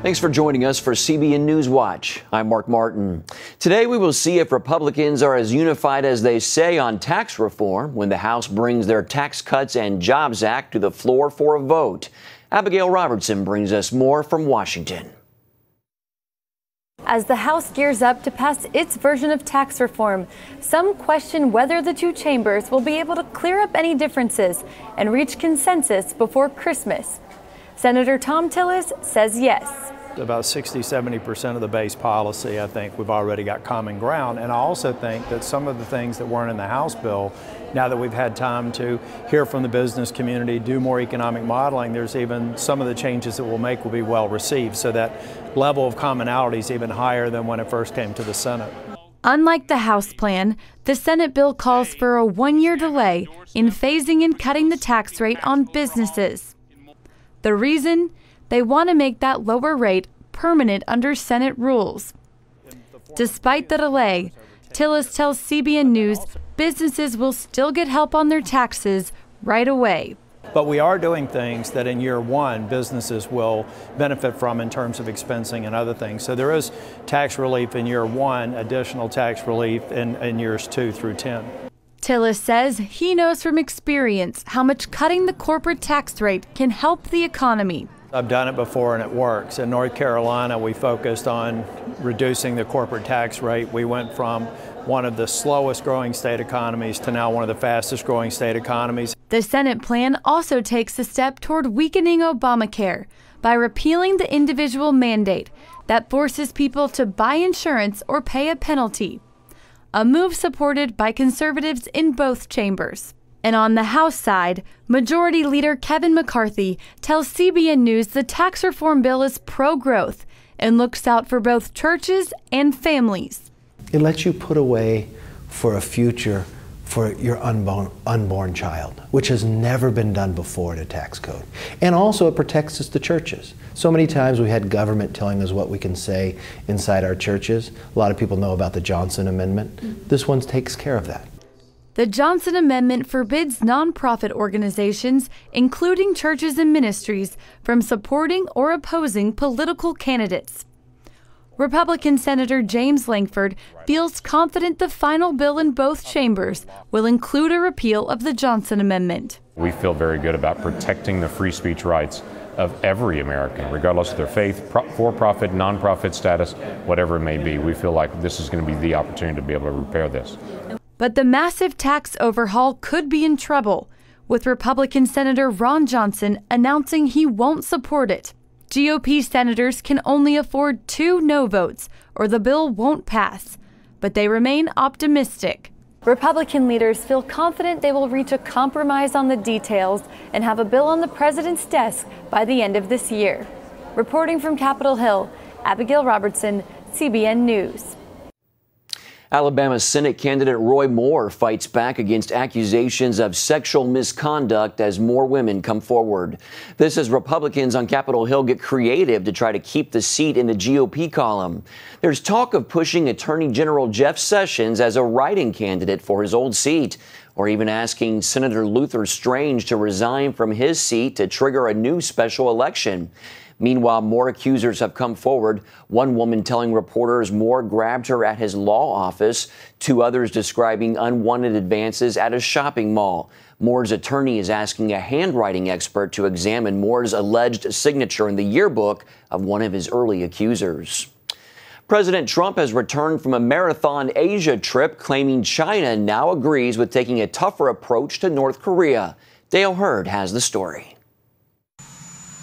Thanks for joining us for CBN NewsWatch. I'm Mark Martin. Today we will see if Republicans are as unified as they say on tax reform when the House brings their Tax Cuts and Jobs Act to the floor for a vote. Abigail Robertson brings us more from Washington. As the House gears up to pass its version of tax reform, some question whether the two chambers will be able to clear up any differences and reach consensus before Christmas. Senator Thom Tillis says yes. About 60–70% of the base policy, I think we've already got common ground. And I also think that some of the things that weren't in the House bill, now that we've had time to hear from the business community, do more economic modeling, there's even some of the changes that we'll make will be well received. So that level of commonality is even higher than when it first came to the Senate. Unlike the House plan, the Senate bill calls for a one-year delay in phasing and cutting the tax rate on businesses. The reason? They want to make that lower rate permanent under Senate rules. Despite the delay, Tillis tells CBN News businesses will still get help on their taxes right away. But we are doing things that in year one businesses will benefit from in terms of expensing and other things. So there is tax relief in year one, additional tax relief in years 2 through 10. Tillis says he knows from experience how much cutting the corporate tax rate can help the economy. I've done it before and it works. In North Carolina, we focused on reducing the corporate tax rate. We went from one of the slowest growing state economies to now one of the fastest growing state economies. The Senate plan also takes a step toward weakening Obamacare by repealing the individual mandate that forces people to buy insurance or pay a penalty, a move supported by conservatives in both chambers. And on the House side, Majority Leader Kevin McCarthy tells CBN News the tax reform bill is pro-growth and looks out for both churches and families. It lets you put away for a future for your unborn child, which has never been done before in a tax code. And also it protects us, the churches. So many times we had government telling us what we can say inside our churches. A lot of people know about the Johnson Amendment. This one takes care of that. The Johnson Amendment forbids nonprofit organizations, including churches and ministries, from supporting or opposing political candidates. Republican Senator James Lankford feels confident the final bill in both chambers will include a repeal of the Johnson Amendment. We feel very good about protecting the free speech rights of every American, regardless of their faith, for-profit, nonprofit status, whatever it may be. We feel like this is going to be the opportunity to be able to repair this. But the massive tax overhaul could be in trouble, with Republican Senator Ron Johnson announcing he won't support it. GOP senators can only afford 2 no votes, or the bill won't pass, but they remain optimistic. Republican leaders feel confident they will reach a compromise on the details and have a bill on the president's desk by the end of this year. Reporting from Capitol Hill, Abigail Robertson, CBN News. Alabama Senate candidate Roy Moore fights back against accusations of sexual misconduct as more women come forward. This as Republicans on Capitol Hill get creative to try to keep the seat in the GOP column. There's talk of pushing Attorney General Jeff Sessions as a write-in candidate for his old seat, or even asking Senator Luther Strange to resign from his seat to trigger a new special election. Meanwhile, more accusers have come forward. One woman telling reporters Moore grabbed her at his law office. 2 others describing unwanted advances at a shopping mall. Moore's attorney is asking a handwriting expert to examine Moore's alleged signature in the yearbook of one of his early accusers. President Trump has returned from a marathon Asia trip, claiming China now agrees with taking a tougher approach to North Korea. Dale Hurd has the story.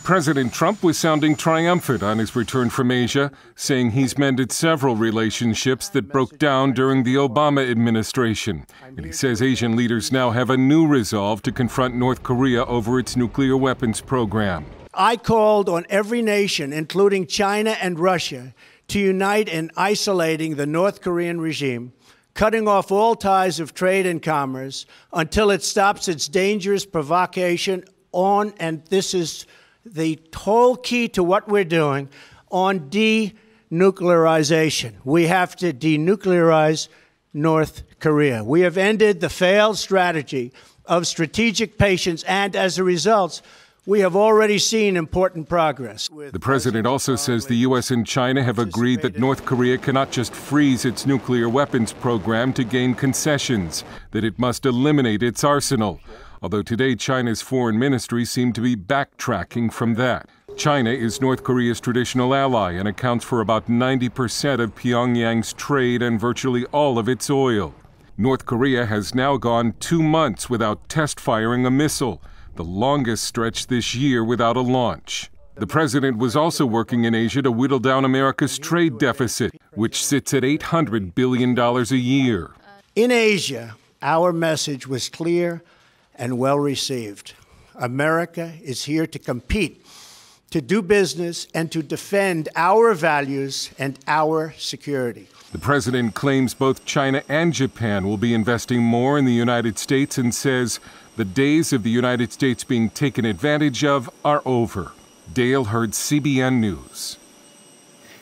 President Trump was sounding triumphant on his return from Asia, saying he's mended several relationships that broke down during the Obama administration. And he says Asian leaders now have a new resolve to confront North Korea over its nuclear weapons program. I called on every nation, including China and Russia, to unite in isolating the North Korean regime, cutting off all ties of trade and commerce until it stops its dangerous provocation on, and this is the whole key to what we're doing, on denuclearization. We have to denuclearize North Korea. We have ended the failed strategy of strategic patience, and as a result, we have already seen important progress. The president also says the U.S. and China have agreed that North Korea cannot just freeze its nuclear weapons program to gain concessions, that it must eliminate its arsenal. Although today China's foreign ministry seemed to be backtracking from that. China is North Korea's traditional ally and accounts for about 90% of Pyongyang's trade and virtually all of its oil. North Korea has now gone 2 months without test firing a missile, the longest stretch this year without a launch. The president was also working in Asia to whittle down America's trade deficit, which sits at $800 billion a year. In Asia, our message was clear and well received. America is here to compete, to do business, and to defend our values and our security. The president claims both China and Japan will be investing more in the United States and says the days of the United States being taken advantage of are over. Dale Hurd, CBN News.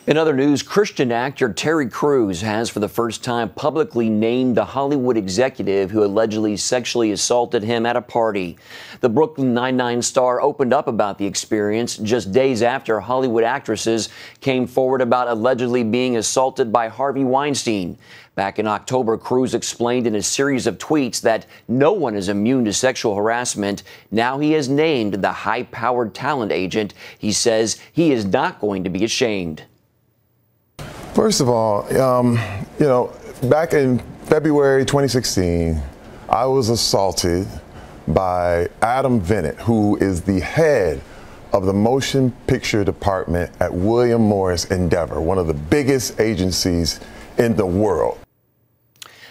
In other news, Christian actor Terry Crews has for the first time publicly named the Hollywood executive who allegedly sexually assaulted him at a party. The Brooklyn Nine-Nine star opened up about the experience just days after Hollywood actresses came forward about allegedly being assaulted by Harvey Weinstein. Back in October, Crews explained in a series of tweets that no one is immune to sexual harassment. Now he has named the high-powered talent agent. He says he is not going to be ashamed. First of all, back in February 2016, I was assaulted by Adam Bennett, who is the head of the motion picture department at William Morris Endeavor, one of the biggest agencies in the world.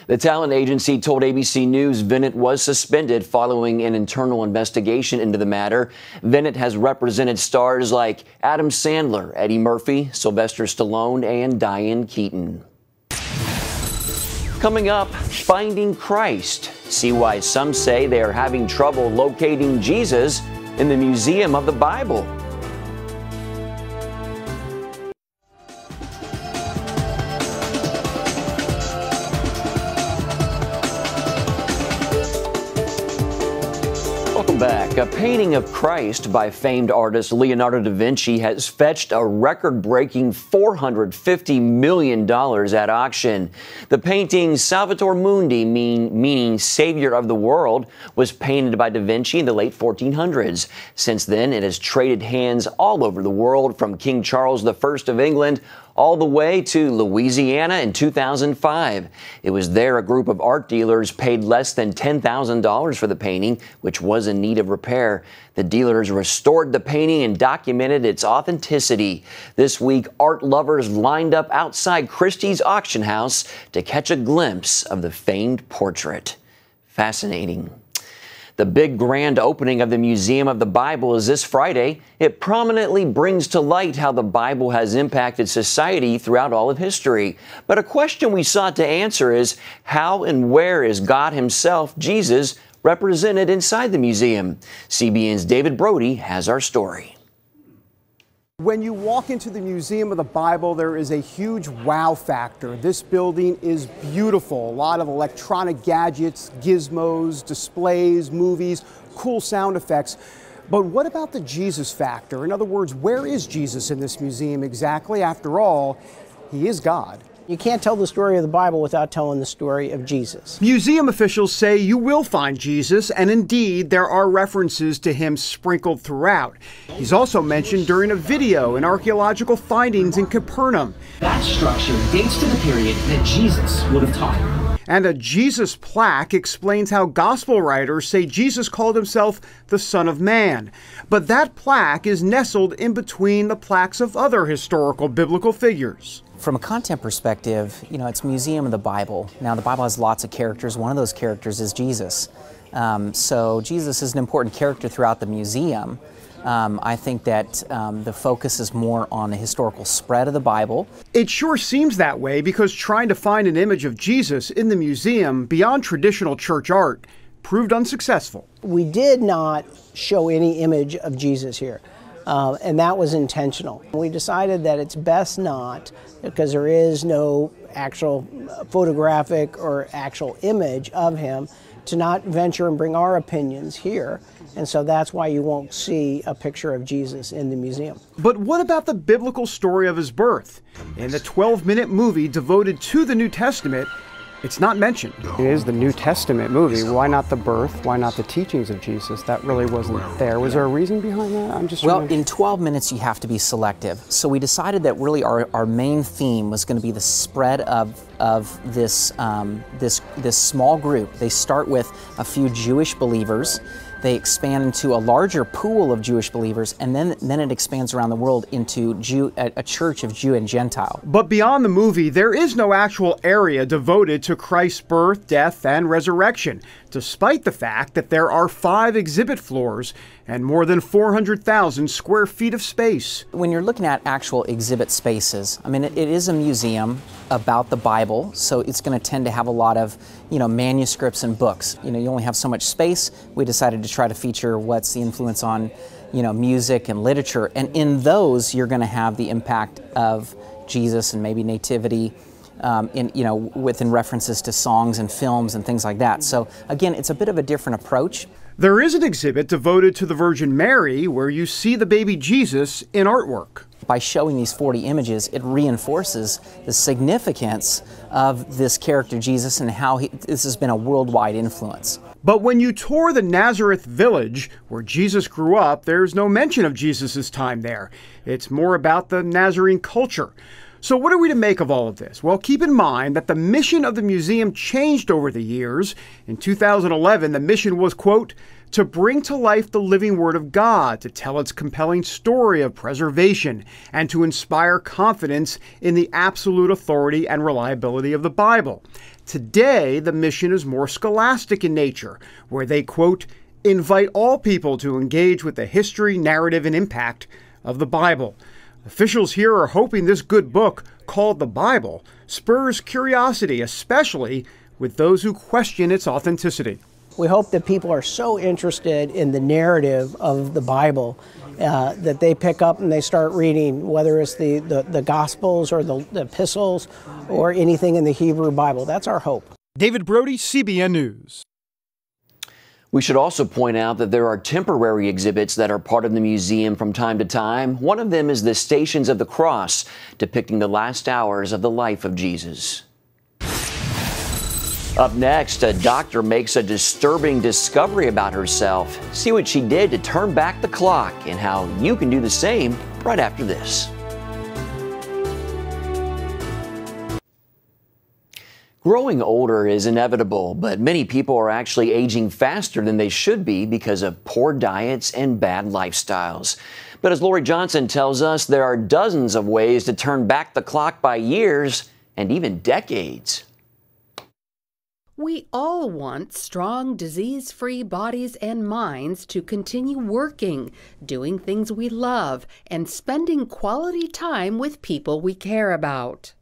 The talent agency told ABC News Bennett was suspended following an internal investigation into the matter. Bennett has represented stars like Adam Sandler, Eddie Murphy, Sylvester Stallone, and Diane Keaton. Coming up, finding Christ. See why some say they are having trouble locating Jesus in the Museum of the Bible. Welcome back. A painting of Christ by famed artist Leonardo da Vinci has fetched a record-breaking $450 million at auction. The painting Salvator Mundi, meaning Savior of the World, was painted by da Vinci in the late 1400s. Since then, it has traded hands all over the world, from King Charles I of England all the way to Louisiana in 2005. It was there a group of art dealers paid less than $10,000 for the painting, which was in need of repair. The dealers restored the painting and documented its authenticity. This week, art lovers lined up outside Christie's auction house to catch a glimpse of the famed portrait. Fascinating. The big grand opening of the Museum of the Bible is this Friday. It prominently brings to light how the Bible has impacted society throughout all of history. But a question we sought to answer is, how and where is God Himself, Jesus, represented inside the museum? CBN's David Brody has our story. When you walk into the Museum of the Bible, there is a huge wow factor. This building is beautiful. A lot of electronic gadgets, gizmos, displays, movies, cool sound effects. But what about the Jesus factor? In other words, where is Jesus in this museum exactly? After all, He is God. You can't tell the story of the Bible without telling the story of Jesus. Museum officials say you will find Jesus, and indeed there are references to Him sprinkled throughout. He's also mentioned during a video in archaeological findings in Capernaum. That structure dates to the period that Jesus would have taught. And a Jesus plaque explains how gospel writers say Jesus called Himself the Son of Man. But that plaque is nestled in between the plaques of other historical biblical figures. From a content perspective, it's Museum of the Bible. Now, the Bible has lots of characters. One of those characters is Jesus. So Jesus is an important character throughout the museum. I think that the focus is more on the historical spread of the Bible. It sure seems that way, because trying to find an image of Jesus in the museum beyond traditional church art proved unsuccessful. We did not show any image of Jesus here. And that was intentional. We decided that it's best not, because there is no actual photographic or actual image of him, to not venture and bring our opinions here. And so that's why you won't see a picture of Jesus in the museum. But what about the biblical story of his birth? In the 12-minute movie devoted to the New Testament, it's not mentioned. It is the New Testament movie. Why not the birth? Why not the teachings of Jesus? That really wasn't there. Was there a reason behind that? Well, in 12 minutes you have to be selective. So we decided that really our main theme was going to be the spread of this small group. They start with a few Jewish believers. They expand into a larger pool of Jewish believers, and then it expands around the world into a church of Jew and Gentile. But beyond the movie, there is no actual area devoted to Christ's birth, death, and resurrection, despite the fact that there are 5 exhibit floors and more than 400,000 square feet of space. When you're looking at actual exhibit spaces, I mean, it is a museum about the Bible, so it's going to tend to have a lot of, manuscripts and books. You only have so much space. We decided to try to feature what's the influence on, music and literature, and in those you're going to have the impact of Jesus and maybe nativity, within references to songs and films and things like that. So again, it's a bit of a different approach. There is an exhibit devoted to the Virgin Mary where you see the baby Jesus in artwork. By showing these 40 images, it reinforces the significance of this character Jesus and how this has been a worldwide influence. But when you tour the Nazareth village where Jesus grew up, there's no mention of Jesus' time there. It's more about the Nazarene culture. So what are we to make of all of this? Well, keep in mind that the mission of the museum changed over the years. In 2011, the mission was, quote, to bring to life the living Word of God, to tell its compelling story of preservation, and to inspire confidence in the absolute authority and reliability of the Bible. Today, the mission is more scholastic in nature, where they, quote, invite all people to engage with the history, narrative, and impact of the Bible. Officials here are hoping this good book, called the Bible, spurs curiosity, especially with those who question its authenticity. We hope that people are so interested in the narrative of the Bible that they pick up and they start reading, whether it's the Gospels or the epistles or anything in the Hebrew Bible. That's our hope. David Brody, CBN News. We should also point out that there are temporary exhibits that are part of the museum from time to time. One of them is the Stations of the Cross, depicting the last hours of the life of Jesus. Up next, a doctor makes a disturbing discovery about herself. See what she did to turn back the clock and how you can do the same right after this. Growing older is inevitable, but many people are actually aging faster than they should be because of poor diets and bad lifestyles. But as Lori Johnson tells us, there are dozens of ways to turn back the clock by years and even decades. We all want strong, disease-free bodies and minds to continue working, doing things we love, and spending quality time with people we care about.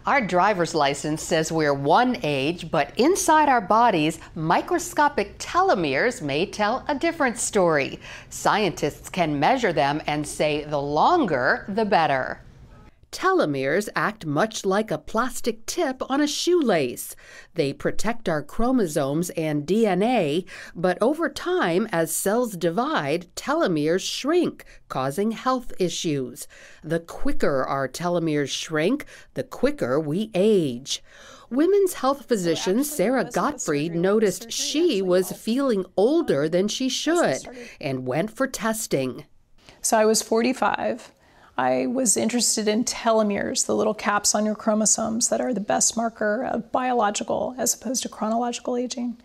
Our driver's license says we're one age, but inside our bodies, microscopic telomeres may tell a different story. Scientists can measure them and say the longer, the better. Telomeres act much like a plastic tip on a shoelace. They protect our chromosomes and DNA, but over time, as cells divide, telomeres shrink, causing health issues. The quicker our telomeres shrink, the quicker we age. Women's health physician Sarah Gottfried noticed she was feeling older than she should and went for testing. So I was 45. I was interested in telomeres, the little caps on your chromosomes that are the best marker of biological as opposed to chronological aging.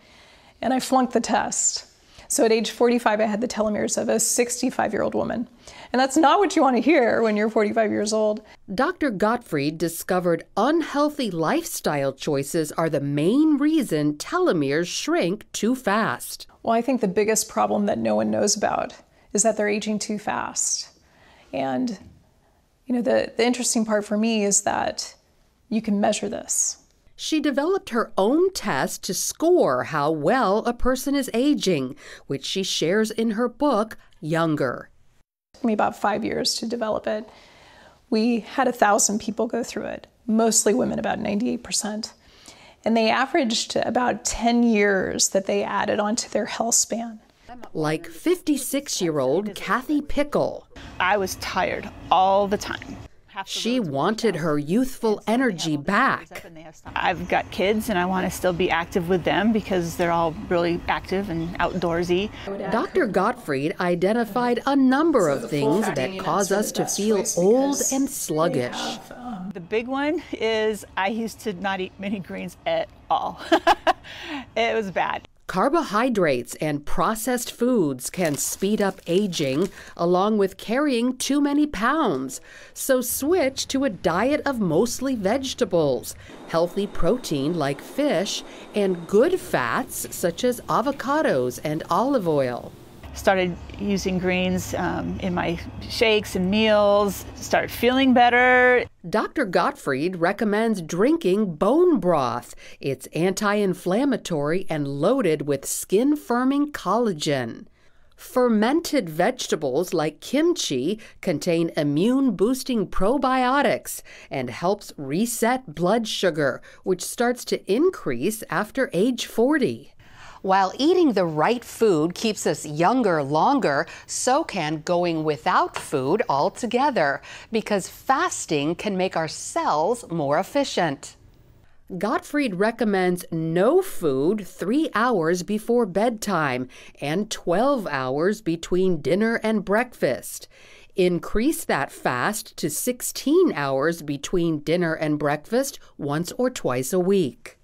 And I flunked the test. So at age 45, I had the telomeres of a 65-year-old woman. And that's not what you want to hear when you're 45 years old. Dr. Gottfried discovered unhealthy lifestyle choices are the main reason telomeres shrink too fast. Well, I think the biggest problem that no one knows about is that they're aging too fast. And the interesting part for me is that you can measure this. She developed her own test to score how well a person is aging, which she shares in her book, Younger. It took me about 5 years to develop it. We had 1,000 people go through it. mostly women, about 98%. And they averaged about 10 years that they added onto their health span. Like 56-year-old Kathy Pickle. I was tired all the time. She wanted her youthful energy back. I've got kids and I want to still be active with them because they're all really active and outdoorsy. Dr. Gottfried identified a number of things that cause us to feel old and sluggish. The big one is I used to not eat many greens at all. It was bad. Carbohydrates and processed foods can speed up aging, along with carrying too many pounds. So switch to a diet of mostly vegetables, healthy protein like fish, and good fats such as avocados and olive oil. Started using greens in my shakes and meals, started feeling better. Dr. Gottfried recommends drinking bone broth. It's anti-inflammatory and loaded with skin-firming collagen. Fermented vegetables like kimchi contain immune-boosting probiotics and helps reset blood sugar, which starts to increase after age 40. While eating the right food keeps us younger longer, so can going without food altogether, because fasting can make our cells more efficient. Gottfried recommends no food 3 hours before bedtime and 12 hours between dinner and breakfast. Increase that fast to 16 hours between dinner and breakfast once or twice a week.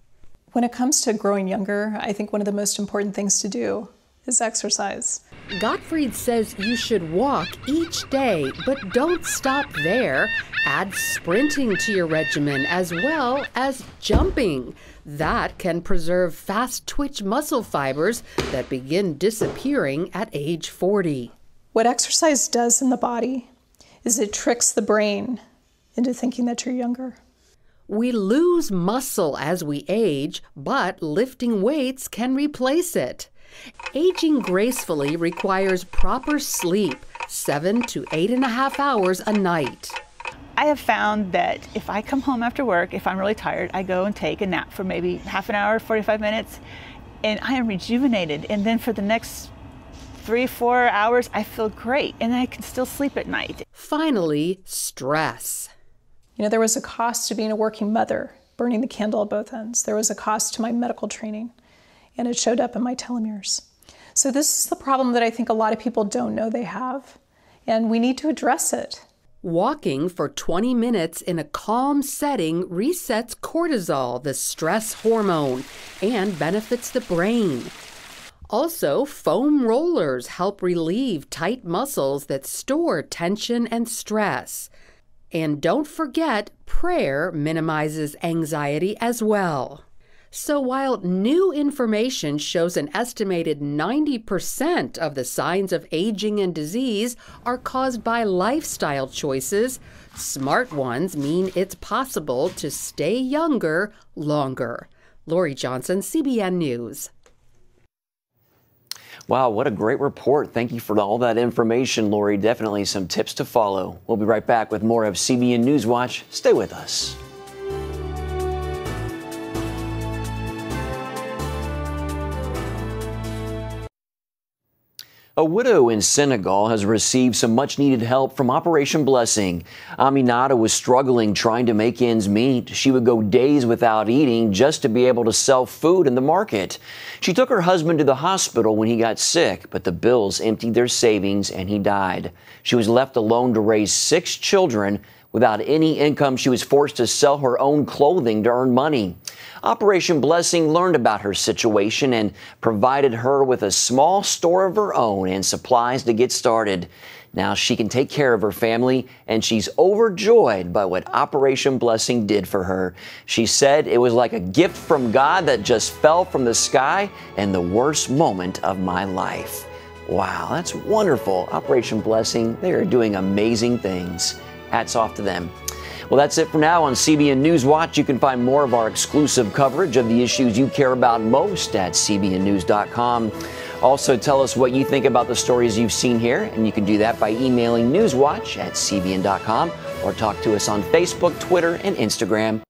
When it comes to growing younger, I think one of the most important things to do is exercise. Gottfried says you should walk each day, but don't stop there. Add sprinting to your regimen as well as jumping. That can preserve fast-twitch muscle fibers that begin disappearing at age 40. What exercise does in the body is it tricks the brain into thinking that you're younger. We lose muscle as we age, but lifting weights can replace it. Aging gracefully requires proper sleep, 7 to 8.5 hours a night. I have found that if I come home after work, if I'm really tired, I go and take a nap for maybe half an hour, 45 minutes, and I am rejuvenated. And then for the next 3-4 hours, I feel great, and I can still sleep at night. Finally, stress. You know, there was a cost to being a working mother, burning the candle at both ends. There was a cost to my medical training, and it showed up in my telomeres. So this is the problem that I think a lot of people don't know they have, and we need to address it. Walking for 20 minutes in a calm setting resets cortisol, the stress hormone, and benefits the brain. Also, foam rollers help relieve tight muscles that store tension and stress. And don't forget, prayer minimizes anxiety as well. So while new information shows an estimated 90% of the signs of aging and disease are caused by lifestyle choices, smart ones mean it's possible to stay younger longer. Lori Johnson, CBN News. Wow, what a great report. Thank you for all that information, Lori. Definitely some tips to follow. We'll be right back with more of CBN NewsWatch. Stay with us. A widow in Senegal has received some much-needed help from Operation Blessing. Aminata was struggling trying to make ends meet. She would go days without eating just to be able to sell food in the market. She took her husband to the hospital when he got sick, but the bills emptied their savings and he died. She was left alone to raise 6 children. Without any income, she was forced to sell her own clothing to earn money. Operation Blessing learned about her situation and provided her with a small store of her own and supplies to get started. Now she can take care of her family, and she's overjoyed by what Operation Blessing did for her. She said it was like a gift from God that just fell from the sky in the worst moment of my life. Wow, that's wonderful. Operation Blessing, they are doing amazing things. Hats off to them. Well, that's it for now on CBN NewsWatch. You can find more of our exclusive coverage of the issues you care about most at cbnnews.com. Also, tell us what you think about the stories you've seen here, and you can do that by emailing newswatch@cbn.com or talk to us on Facebook, Twitter, and Instagram.